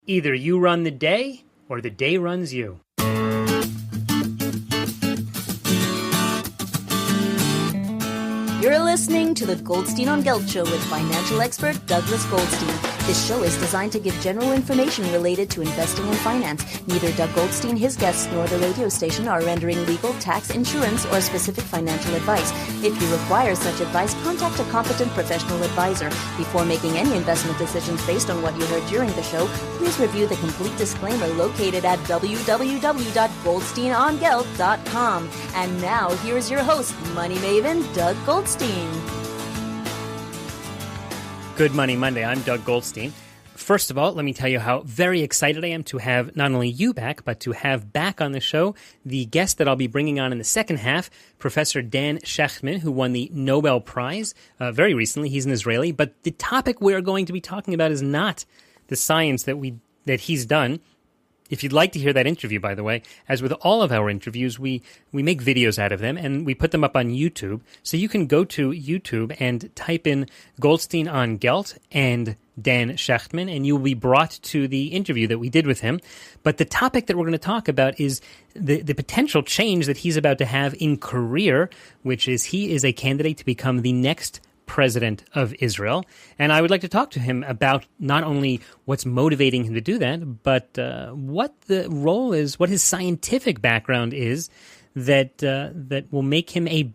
Either you run the day, or the day runs you. You're listening to the Goldstein on Gelt show with financial expert Douglas Goldstein. This show is designed to give general information related to investing and finance. Neither Doug Goldstein, his guests, nor the radio station are rendering legal, tax, insurance, or specific financial advice. If you require such advice, contact a competent professional advisor. Before making any investment decisions based on what you heard during the show, please review the complete disclaimer located at www.goldsteinongelt.com. And now, here's your host, Money Maven, Doug Goldstein. Good Money Monday. I'm Doug Goldstein. First of all, let me tell you how very excited I am to have not only you back, but to have back on the show the guest that I'll be bringing on in the second half, Professor Dan Shechtman, who won the Nobel Prize very recently. He's an Israeli, but the topic we're going to be talking about is not the science that he's done. If you'd like to hear that interview, by the way, as with all of our interviews, we make videos out of them and we put them up on YouTube. So you can go to YouTube and type in Goldstein on Gelt and Dan Shechtman, and you'll be brought to the interview that we did with him. But the topic that we're going to talk about is the potential change that he's about to have in career, which is he is a candidate to become the next president of Israel. And I would like to talk to him about not only what's motivating him to do that, but what the role is, what his scientific background is that will make him a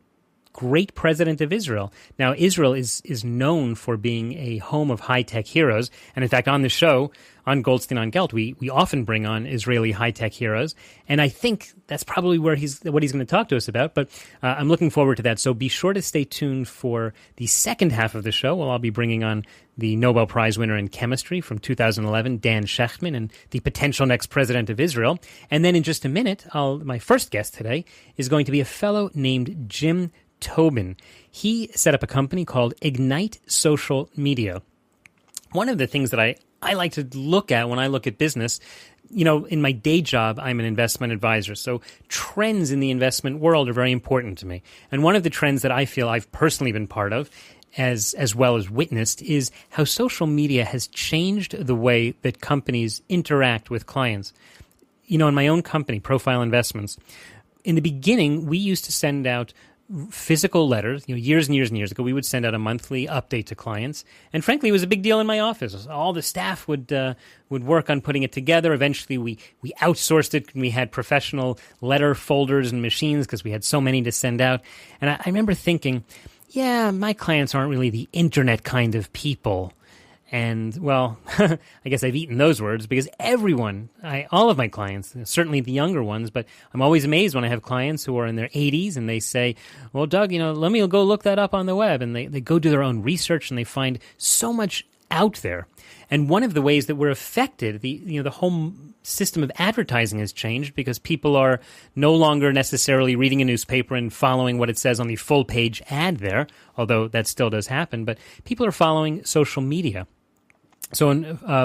great president of Israel. Now, Israel is known for being a home of high-tech heroes. And in fact, on the show, on Goldstein on Gelt, we often bring on Israeli high-tech heroes. And I think that's probably what he's going to talk to us about. But I'm looking forward to that. So be sure to stay tuned for the second half of the show, where I'll be bringing on the Nobel Prize winner in chemistry from 2011, Dan Shechtman, and the potential next president of Israel. And then in just a minute, my first guest today is going to be a fellow named Jim Tobin. He set up a company called Ignite Social Media. One of the things that I like to look at when I look at business, in my day job, I'm an investment advisor. So trends in the investment world are very important to me. And one of the trends that I feel I've personally been part of, as well as witnessed, is how social media has changed the way that companies interact with clients. In my own company, Profile Investments, in the beginning, we used to send out physical letters. Years and years and years ago, we would send out a monthly update to clients, and frankly, it was a big deal in my office. All the staff would work on putting it together. Eventually, we outsourced it, and we had professional letter folders and machines because we had so many to send out. And I remember thinking, yeah, my clients aren't really the internet kind of people. And, well, I guess I've eaten those words, because all of my clients, certainly the younger ones, but I'm always amazed when I have clients who are in their 80s and they say, well, Doug, let me go look that up on the web. And they go do their own research and they find so much out there. And one of the ways that we're affected, the whole system of advertising has changed, because people are no longer necessarily reading a newspaper and following what it says on the full page ad there, although that still does happen. But people are following social media. So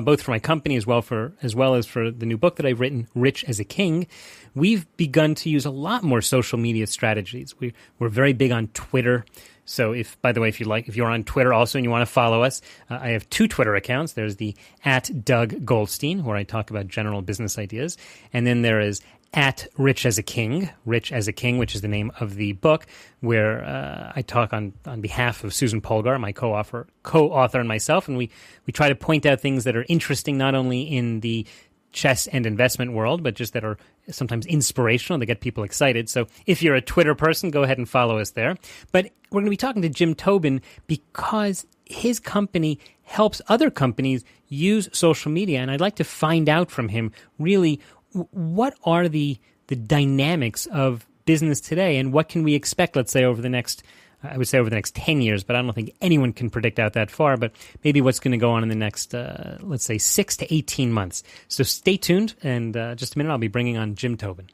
both for my company as well as for the new book that I've written, Rich as a King, we've begun to use a lot more social media strategies. We're very big on Twitter. So if you're on Twitter also and you want to follow us, I have two Twitter accounts. There's the @Doug_Goldstein, where I talk about general business ideas. And then there is @Rich as a King, which is the name of the book, where I talk on behalf of Susan Polgar, my co-author and myself, and we try to point out things that are interesting not only in the chess and investment world, but just that are sometimes inspirational, that get people excited. So if you're a Twitter person, go ahead and follow us there. But we're going to be talking to Jim Tobin because his company helps other companies use social media, and I'd like to find out from him really what are the dynamics of business today, and what can we expect, let's say, over the next 10 years, but I don't think anyone can predict out that far, but maybe what's going to go on in the next, let's say, 6 to 18 months. So stay tuned, and just a minute, I'll be bringing on Jim Tobin.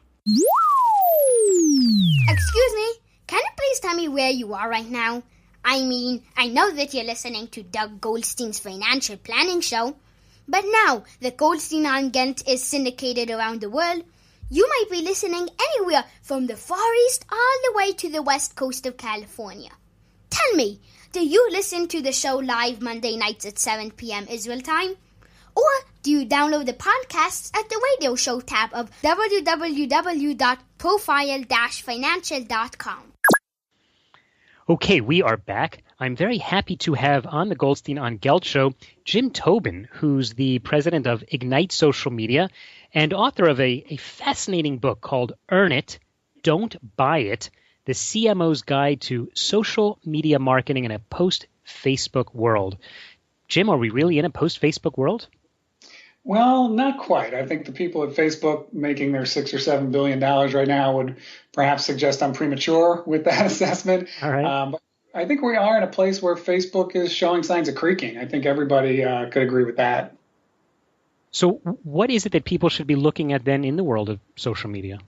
Excuse me, can you please tell me where you are right now? I mean, I know that you're listening to Doug Goldstein's financial planning show, but now that Goldstein on Gelt is syndicated around the world, you might be listening anywhere from the Far East all the way to the west coast of California. Tell me, do you listen to the show live Monday nights at 7 p.m. Israel time? Or do you download the podcasts at the radio show tab of www.profile-financial.com. Okay, we are back. I'm very happy to have on the Goldstein on Gelt show Jim Tobin, who's the president of Ignite Social Media and author of a fascinating book called Earn It, Don't Buy It, The CMO's Guide to Social Media Marketing in a Post-Facebook World. Jim, are we really in a post-Facebook world? Well, not quite. I think the people at Facebook making their $6 or $7 billion right now would perhaps suggest I'm premature with that assessment. All right. But I think we are in a place where Facebook is showing signs of creaking. I think everybody could agree with that. So what is it that people should be looking at then in the world of social media?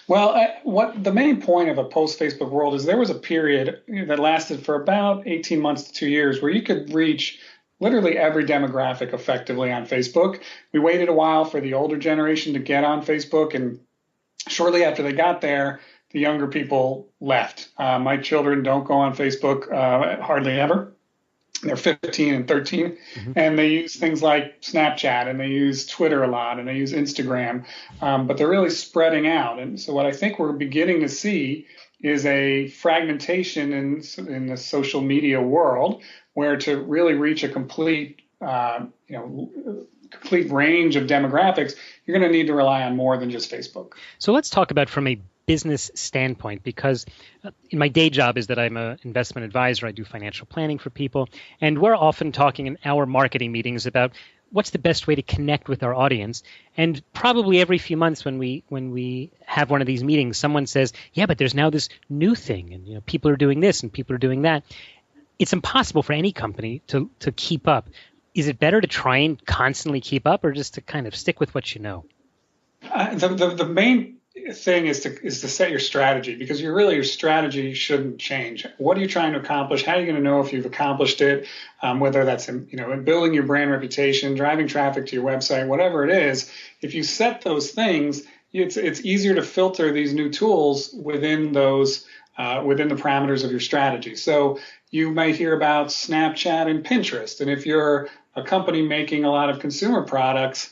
Well, what the main point of a post-Facebook world is there was a period that lasted for about 18 months to 2 years where you could reach literally every demographic effectively on Facebook. We waited a while for the older generation to get on Facebook, and shortly after they got there, the younger people left. My children don't go on Facebook hardly ever. They're 15 and 13, and they use things like Snapchat, and they use Twitter a lot, and they use Instagram, but they're really spreading out. And so what I think we're beginning to see is a fragmentation in the social media world, where to really reach a complete range of demographics, you're going to need to rely on more than just Facebook. So let's talk about from a business standpoint, because in my day job is that I'm an investment advisor. I do financial planning for people, and we're often talking in our marketing meetings about what's the best way to connect with our audience. And probably every few months when we have one of these meetings, someone says, yeah, but there's now this new thing, and people are doing this and people are doing that. It's impossible for any company to keep up. Is it better to try and constantly keep up, or just to kind of stick with what you know? The main thing is to set your strategy, because your strategy shouldn't change. What are you trying to accomplish? How are you going to know if you've accomplished it? Whether that's in building your brand reputation, driving traffic to your website, whatever it is. If you set those things, it's easier to filter these new tools within those within the parameters of your strategy. So you might hear about Snapchat and Pinterest, and if you're a company making a lot of consumer products,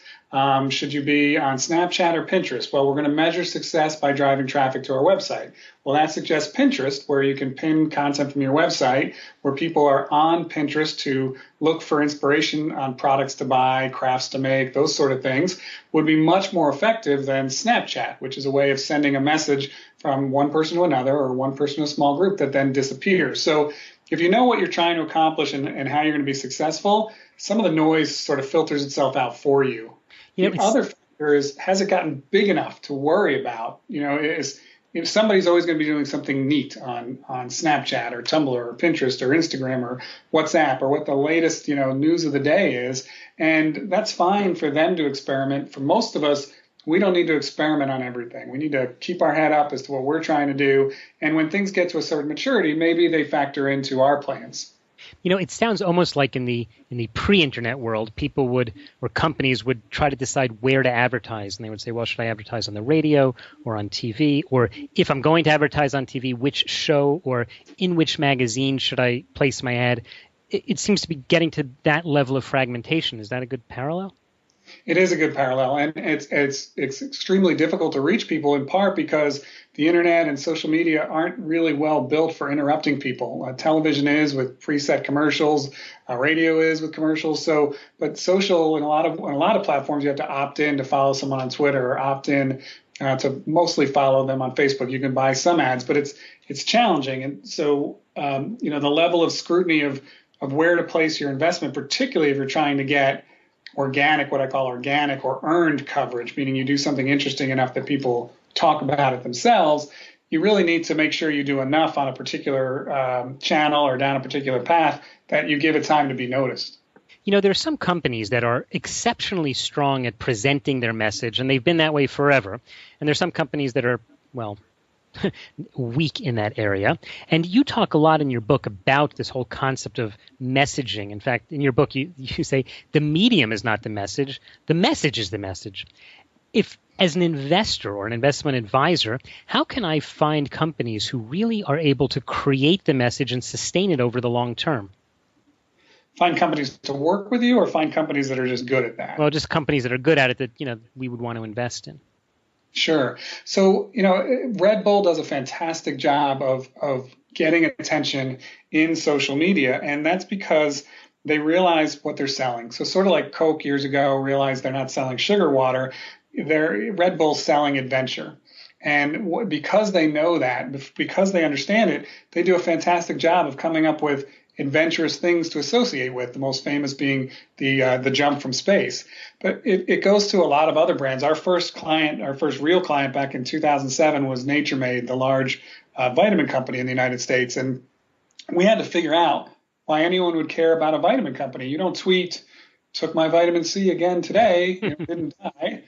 should you be on Snapchat or Pinterest? Well, we're going to measure success by driving traffic to our website. Well, that suggests Pinterest, where you can pin content from your website, where people are on Pinterest to look for inspiration on products to buy, crafts to make, those sort of things, would be much more effective than Snapchat, which is a way of sending a message from one person to another, or one person to a small group that then disappears. So if you know what you're trying to accomplish and how you're going to be successful, some of the noise sort of filters itself out for you. The other factor is, has it gotten big enough to worry about? Somebody's always going to be doing something neat on Snapchat or Tumblr or Pinterest or Instagram or WhatsApp, or what the latest news of the day is. And that's fine for them to experiment. For most of us, we don't need to experiment on everything. We need to keep our head up as to what we're trying to do. And when things get to a certain maturity, maybe they factor into our plans. It sounds almost like in the pre-internet world, people or companies would try to decide where to advertise. And they would say, well, should I advertise on the radio or on TV? Or if I'm going to advertise on TV, which show or in which magazine should I place my ad? It seems to be getting to that level of fragmentation. Is that a good parallel? It is a good parallel, and it's extremely difficult to reach people, in part because the internet and social media aren't really well built for interrupting people. Television is with preset commercials, radio is with commercials. So, but social in a lot of platforms, you have to opt in to follow someone on Twitter, or opt in to mostly follow them on Facebook. You can buy some ads, but it's challenging, and so the level of scrutiny of where to place your investment, particularly if you're trying to get organic, what I call organic or earned coverage, meaning you do something interesting enough that people talk about it themselves, you really need to make sure you do enough on a particular channel or down a particular path that you give it time to be noticed. There are some companies that are exceptionally strong at presenting their message, and they've been that way forever. And there's some companies that are, weak in that area. And you talk a lot in your book about this whole concept of messaging. In fact, in your book, you say the medium is not the message is the message. If, as an investor or an investment advisor, how can I find companies who really are able to create the message and sustain it over the long term? Find companies to work with you, or find companies that are just good at that? Well, just companies that are good at it that, we would want to invest in. Sure. So, Red Bull does a fantastic job of getting attention in social media, and that's because they realize what they're selling. So sort of like Coke years ago realized they're not selling sugar water, Red Bull's selling adventure. And because they know that, because they understand it, they do a fantastic job of coming up with adventurous things to associate with, the most famous being the jump from space. But it goes to a lot of other brands. Our first real client back in 2007 was Nature Made, the large vitamin company in the United States. And we had to figure out why anyone would care about a vitamin company. You don't tweet, took my vitamin C again today, didn't die.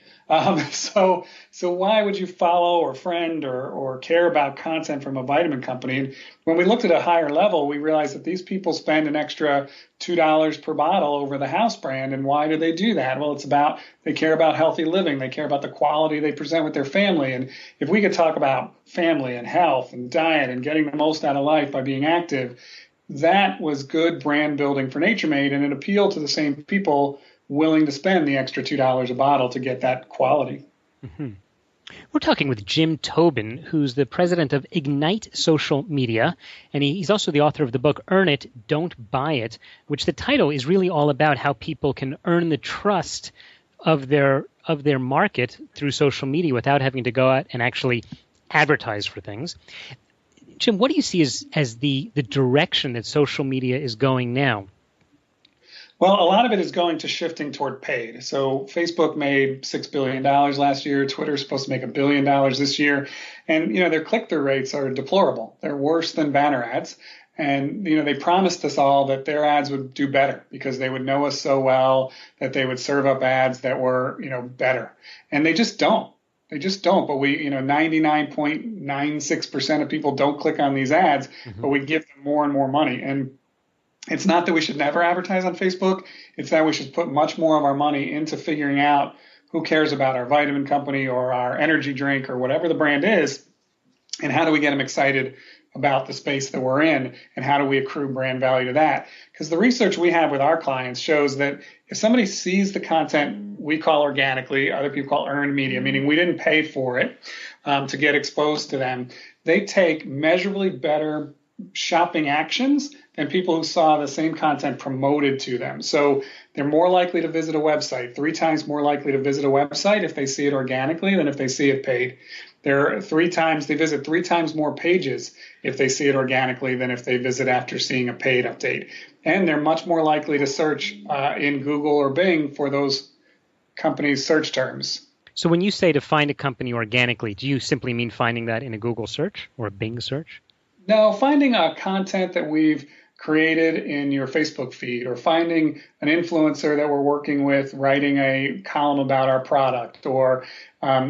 So why would you follow or friend or care about content from a vitamin company? And when we looked at a higher level, we realized that these people spend an extra $2 per bottle over the house brand. And why do they do that? Well, they care about healthy living. They care about the quality they present with their family. And if we could talk about family and health and diet and getting the most out of life by being active, that was good brand building for Nature Made, and it appealed to the same people willing to spend the extra $2 a bottle to get that quality. Mm-hmm. We're talking with Jim Tobin, who's the president of Ignite Social Media, and he's also the author of the book Earn It, Don't Buy It, which the title is really all about how people can earn the trust of their market through social media without having to go out and actually advertise for things. Jim, what do you see as the direction that social media is going now? Well, a lot of it is going to shifting toward paid. So Facebook made $6 billion last year. Twitter's supposed to make $1 billion this year. And, their click-through rates are deplorable. They're worse than banner ads. And, they promised us all that their ads would do better because they would know us so well that they would serve up ads that were, better. And they just don't. They just don't. But 99.96% of people don't click on these ads, but we give them more and more money. And it's not that we should never advertise on Facebook. It's that we should put much more of our money into figuring out who cares about our vitamin company or our energy drink or whatever the brand is, and how do we get them excited about the space that we're in, and how do we accrue brand value to that? Because the research we have with our clients shows that if somebody sees the content we call organically, other people call earned media, meaning we didn't pay for it to get exposed to them, they take measurably better shopping actions than people who saw the same content promoted to them. So they're more likely to visit a website, 3 times more likely to visit a website if they see it organically than if they see it paid. They visit 3 times more pages if they see it organically than if they visit after seeing a paid update. And they're much more likely to search in Google or Bing for those companies' search terms. So when you say to find a company organically, do you simply mean finding that in a Google search or a Bing search? No, finding content that we've created in your Facebook feed, or finding an influencer that we're working with writing a column about our product, or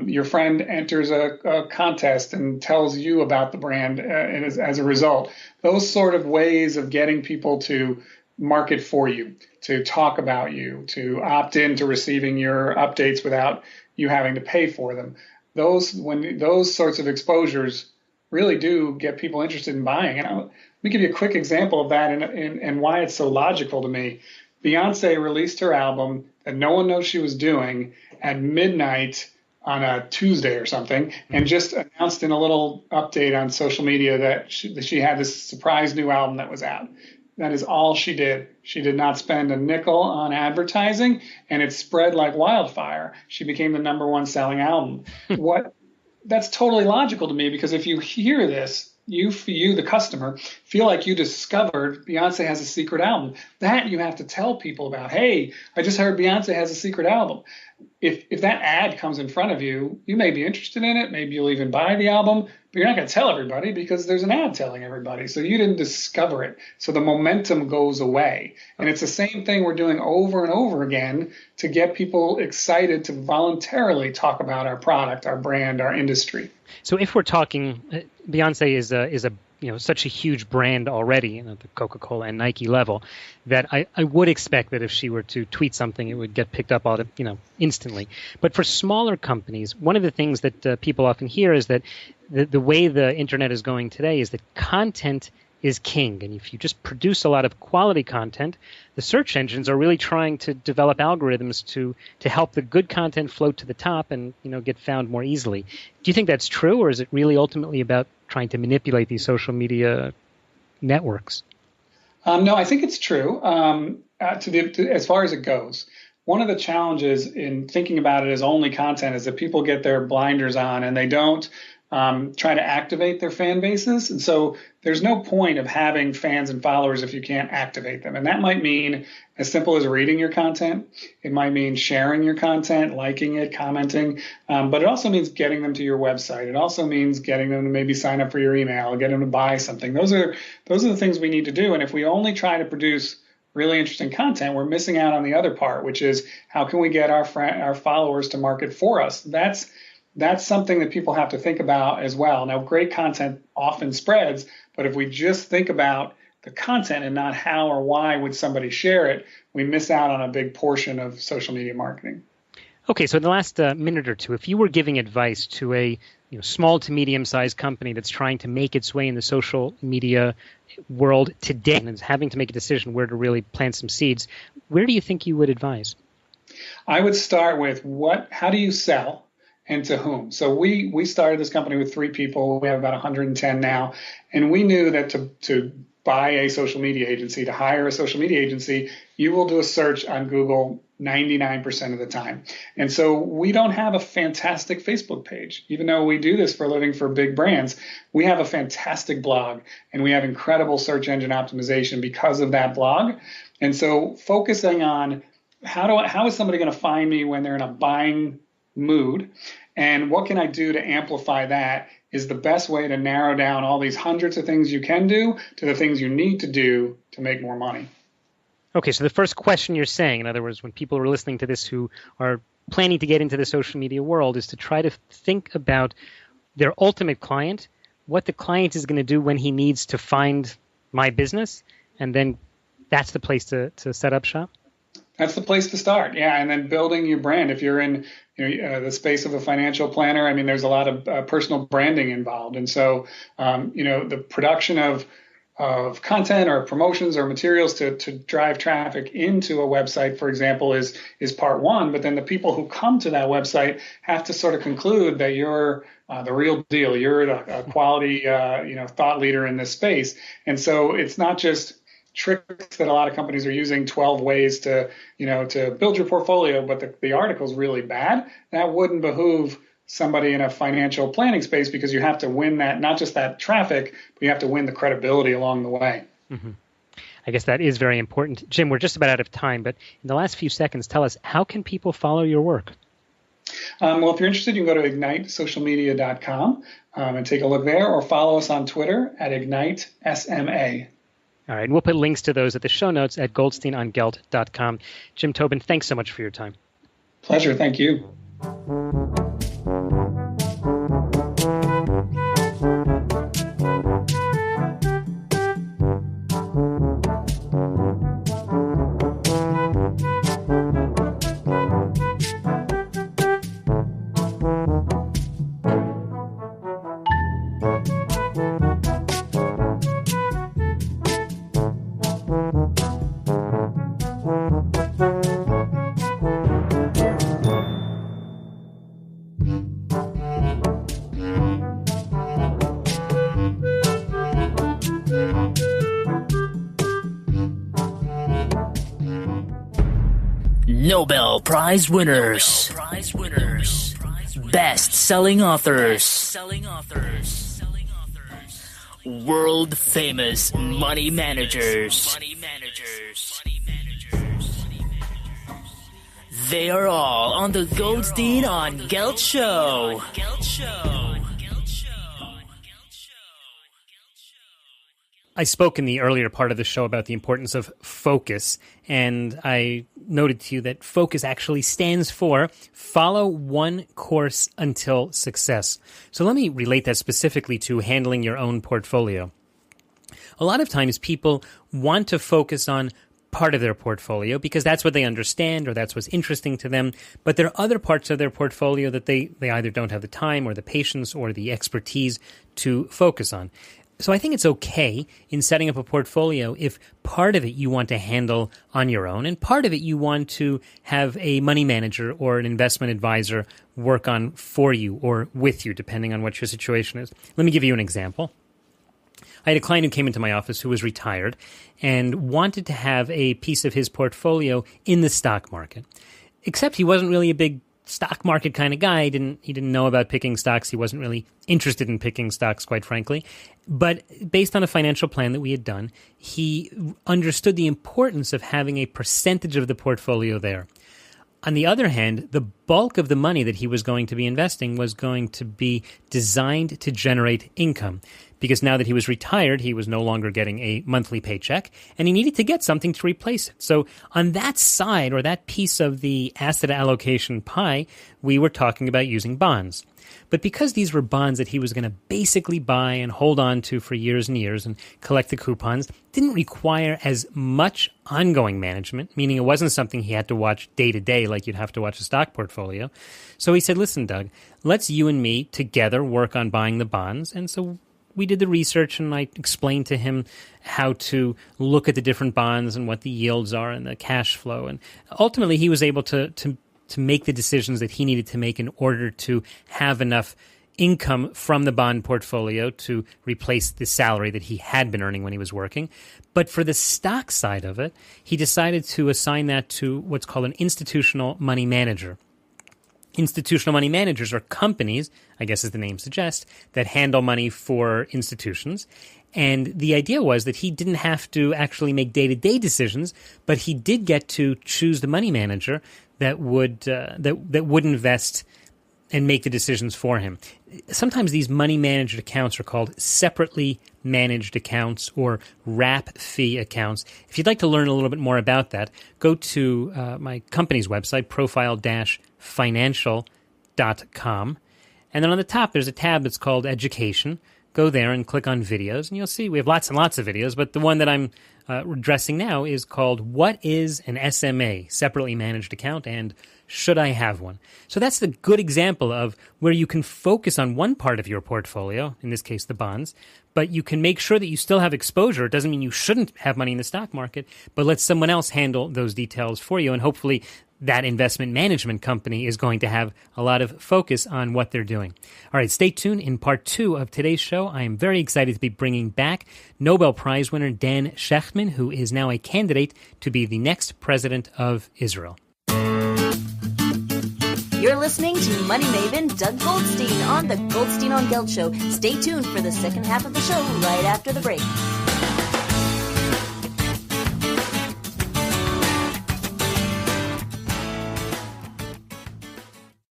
your friend enters a contest and tells you about the brand as a result. Those sort of ways of getting people to market for you, to talk about you, to opt in to receiving your updates without you having to pay for them. Those sorts of exposures really do get people interested in buying. And let me give you a quick example of that and why it's so logical to me. Beyonce released her album that no one knows she was doing at midnight on a Tuesday or something, and just announced in a little update on social media that she had this surprise new album that was out. That is all she did. She did not spend a nickel on advertising, and it spread like wildfire. She became the #1 selling album. That's totally logical to me, because if you hear this, you, the customer, feel like you discovered Beyonce has a secret album. That you have to tell people about. Hey, I just heard Beyonce has a secret album. If that ad comes in front of you, you may be interested in it. Maybe you'll even buy the album, but you're not going to tell everybody because there's an ad telling everybody. So you didn't discover it. So the momentum goes away. And it's the same thing we're doing over and over again to get people excited to voluntarily talk about our product, our brand, our industry. So if we're talking, Beyonce is a such a huge brand already, at the Coca-Cola and Nike level, that I would expect that if she were to tweet something, it would get picked up instantly. But for smaller companies, one of the things that people often hear is that the way the internet is going today is that content is king. And if you just produce a lot of quality content, the search engines are really trying to develop algorithms to help the good content float to the top and get found more easily. Do you think that's true, or is it really ultimately about trying to manipulate these social media networks? No, I think it's true as far as it goes. One of the challenges in thinking about it as only content is that people get their blinders on and they don't try to activate their fan bases. And so there's no point of having fans and followers if you can't activate them. And that might mean as simple as reading your content. It might mean sharing your content, liking it, commenting. But it also means getting them to your website. It also means getting them to maybe sign up for your email, get them to buy something. Those are the things we need to do. And if we only try to produce really interesting content, we're missing out on the other part, which is how can we get our followers to market for us? That's something that people have to think about as well. Now, great content often spreads, but if we just think about the content and not how or why would somebody share it, we miss out on a big portion of social media marketing. Okay, so in the last minute or two, if you were giving advice to a small to medium-sized company that's trying to make its way in the social media world today and is having to make a decision where to really plant some seeds, where do you think you would advise? I would start with how do you sell? And to whom? So we started this company with 3 people. We have about 110 now. And we knew that to buy a social media agency, to hire a social media agency, you will do a search on Google 99% of the time. And so we don't have a fantastic Facebook page. Even though we do this for a living for big brands, we have a fantastic blog and we have incredible search engine optimization because of that blog. And so focusing on how is somebody going to find me when they're in a buying mood, and what can I do to amplify that is the best way to narrow down all these hundreds of things you can do to the things you need to do to make more money. Okay, so the first question you're saying, in other words, when people are listening to this who are planning to get into the social media world, is to try to think about their ultimate client, what the client is going to do when he needs to find my business, and then that's the place to set up shop? That's the place to start, yeah, and then building your brand. If you're in the space of a financial planner, I mean, there's a lot of personal branding involved, and so the production of content or promotions or materials to drive traffic into a website, for example, is part one. But then the people who come to that website have to sort of conclude that you're the real deal. You're a quality thought leader in this space, and so it's not just tricks that a lot of companies are using, 12 ways to build your portfolio, but the article's really bad. That wouldn't behoove somebody in a financial planning space because you have to win that, not just that traffic, but you have to win the credibility along the way. Mm-hmm. I guess that is very important. Jim, we're just about out of time, but in the last few seconds, tell us, how can people follow your work? Well, if you're interested, you can go to ignitesocialmedia.com and take a look there, or follow us on Twitter at IgniteSMA. All right, and we'll put links to those at the show notes at goldsteinongelt.com. Jim Tobin, thanks so much for your time. Pleasure. Thank you. Nobel Prize winners. Best-selling authors. World famous money managers. They are all on the Goldstein on Gelt show. I spoke in the earlier part of the show about the importance of focus, and I noted to you that focus actually stands for follow one course until success. So let me relate that specifically to handling your own portfolio. A lot of times people want to focus on part of their portfolio because that's what they understand or that's what's interesting to them, but there are other parts of their portfolio that they either don't have the time or the patience or the expertise to focus on. So I think it's okay in setting up a portfolio if part of it you want to handle on your own and part of it you want to have a money manager or an investment advisor work on for you or with you, depending on what your situation is. Let me give you an example. I had a client who came into my office who was retired and wanted to have a piece of his portfolio in the stock market, except he wasn't really a big stock market kind of guy. He didn't know about picking stocks. He wasn't really interested in picking stocks, quite frankly. But based on a financial plan that we had done, he understood the importance of having a percentage of the portfolio there. On the other hand, the bulk of the money that he was going to be investing was going to be designed to generate income. Because now that he was retired, he was no longer getting a monthly paycheck, and he needed to get something to replace it. So on that side, or that piece of the asset allocation pie, we were talking about using bonds. But because these were bonds that he was going to basically buy and hold on to for years and years and collect the coupons, didn't require as much ongoing management, meaning it wasn't something he had to watch day to day like you'd have to watch a stock portfolio. So he said, listen, Doug, let's you and me together work on buying the bonds. And so we did the research, and I explained to him how to look at the different bonds and what the yields are and the cash flow. And ultimately, he was able to make the decisions that he needed to make in order to have enough income from the bond portfolio to replace the salary that he had been earning when he was working. But for the stock side of it, he decided to assign that to what's called an institutional money manager. Institutional money managers are companies, I guess as the name suggests, that handle money for institutions. And the idea was that he didn't have to actually make day-to-day decisions, but he did get to choose the money manager that would invest and make the decisions for him. Sometimes these money managed accounts are called separately managed accounts or wrap fee accounts. If you'd like to learn a little bit more about that, go to my company's website, profile-financial.com. And then on the top, there's a tab that's called Education. Go there and click on videos, and you'll see we have lots and lots of videos, but the one that I'm addressing now is called What is an SMA, Separately Managed Account, and Should I Have One? So that's the good example of where you can focus on one part of your portfolio, in this case the bonds, but you can make sure that you still have exposure. It doesn't mean you shouldn't have money in the stock market, but let someone else handle those details for you, and hopefully that investment management company is going to have a lot of focus on what they're doing. All right, stay tuned. In part 2 of today's show, I am very excited to be bringing back Nobel Prize winner Dan Shechtman, who is now a candidate to be the next president of Israel. You're listening to Money Maven Doug Goldstein on the Goldstein on Gelt Show. Stay tuned for the second half of the show right after the break.